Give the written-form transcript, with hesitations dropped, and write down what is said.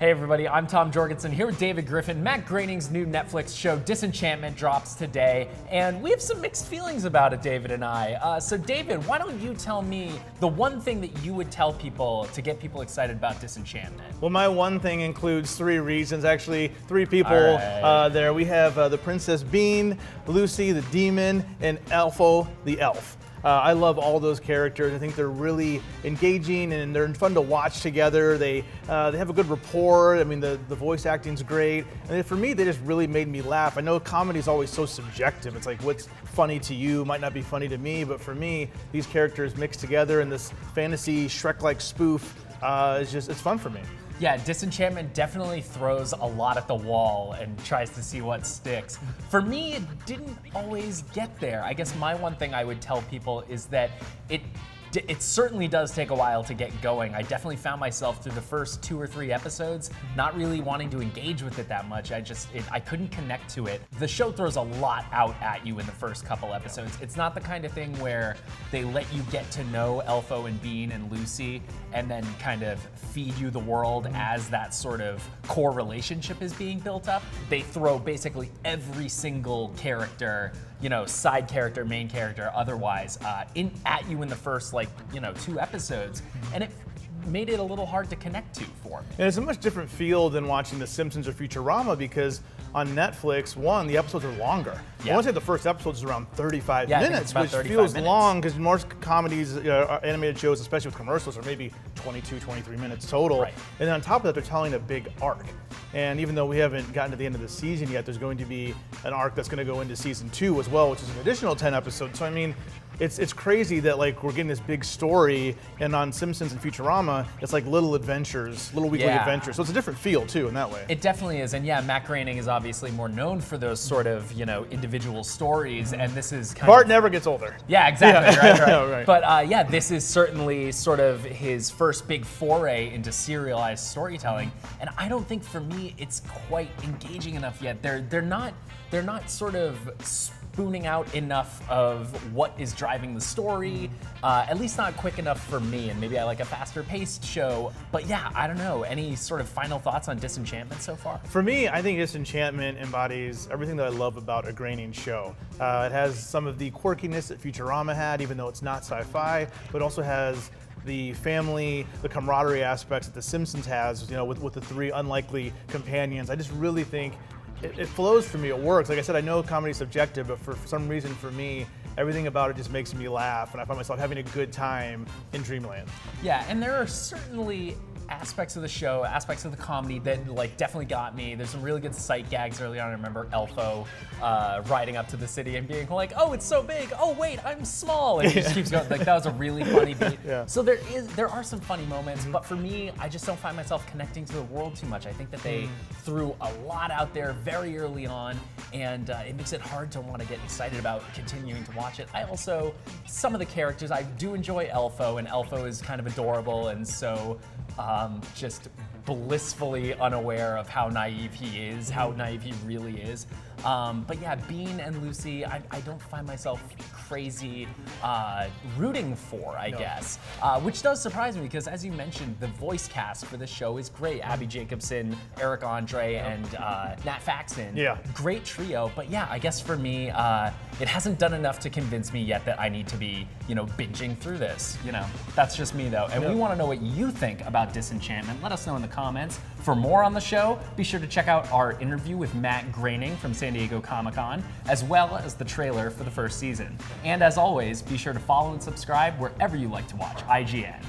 Hey everybody, I'm Tom Jorgensen here with David Griffin. Matt Groening's new Netflix show Disenchantment drops today, and we have some mixed feelings about it, David and I. So David, why don't you tell me the one thing that you would tell people to get people excited about Disenchantment? Well, my one thing includes three reasons, actually, three people there. We have the Princess Bean, Lucy the demon, and Elfo the elf. I love all those characters. I think they're really engaging and they're fun to watch together. They have a good rapport. I mean, the voice acting's great. And for me, they just really made me laugh. I know comedy is always so subjective. It's like what's funny to you might not be funny to me, but for me, these characters mixed together in this fantasy Shrek-like spoof it's fun for me. Yeah, Disenchantment definitely throws a lot at the wall and tries to see what sticks. For me, it didn't always get there. I guess my one thing I would tell people is that it certainly does take a while to get going. I definitely found myself through the first 2 or 3 episodes not really wanting to engage with it that much. I couldn't connect to it. The show throws a lot out at you in the first couple episodes. It's not the kind of thing where they let you get to know Elfo and Bean and Lucy and then kind of feed you the world as that sort of core relationship is being built up. They throw basically every single character, side character, main character, otherwise, at you in the first 2 episodes, and it made it a little hard to connect to for me. And it's a much different feel than watching The Simpsons or Futurama because on Netflix, the episodes are longer. Yeah. I want to say the first episode is around 35 minutes, which 35 feels minutes. long because most comedies, animated shows, especially with commercials, are maybe 22, 23 minutes total. Right. And then on top of that, they're telling a big arc. And even though we haven't gotten to the end of the season yet, there's going to be an arc that's going to go into season 2 as well, which is an additional 10 episodes. So I mean, it's crazy that we're getting this big story, and on Simpsons and Futurama, it's like little adventures, little weekly adventures. So it's a different feel too in that way. It definitely is, and yeah, Matt Groening is obviously more known for those sort of individual stories, and this is kind Bart of, never gets older. Yeah, exactly. Yeah. Right. Right. But yeah, this is certainly sort of his first big foray into serialized storytelling, and I don't think for me it's quite engaging enough yet. They're not sort of spooning out enough of what is driving the story, at least not quick enough for me, and maybe I like a faster paced show. But yeah, I don't know. Any sort of final thoughts on Disenchantment so far? For me, I think Disenchantment embodies everything that I love about a Groening show. It has some of the quirkiness that Futurama had, even though it's not sci-fi, but also has the family, the camaraderie aspects that The Simpsons has, with the 3 unlikely companions. I just really think it flows for me, it works. Like I said, I know comedy's subjective, but for some reason for me, everything about it just makes me laugh, and I find myself having a good time in Dreamland. Yeah, and there are certainly aspects of the show, aspects of the comedy that definitely got me. There's some really good sight gags early on. I remember Elfo riding up to the city and being like, "Oh, it's so big. Oh, wait, I'm small." And he just keeps going. That was a really funny beat. Yeah. So there are some funny moments, but for me, I just don't find myself connecting to the world too much. I think that they threw a lot out there very early on, and it makes it hard to want to get excited about continuing to watch it. Some of the characters, I do enjoy Elfo, and Elfo is kind of adorable, and so just blissfully unaware of how naive he is, how naive he really is. But yeah, Bean and Lucy, I don't find myself crazy rooting for, I guess. Which does surprise me because, as you mentioned, the voice cast for this show is great. Abby Jacobson, Eric Andre, and Nat Faxon. Yeah. Great trio. But yeah, I guess for me, it hasn't done enough to convince me yet that I need to be, binging through this. That's just me though. And we want to know what you think about Disenchantment. Let us know in the comments. For more on the show, be sure to check out our interview with Matt Groening from San Diego Comic-Con, as well as the trailer for the first season. And as always, be sure to follow and subscribe wherever you like to watch IGN.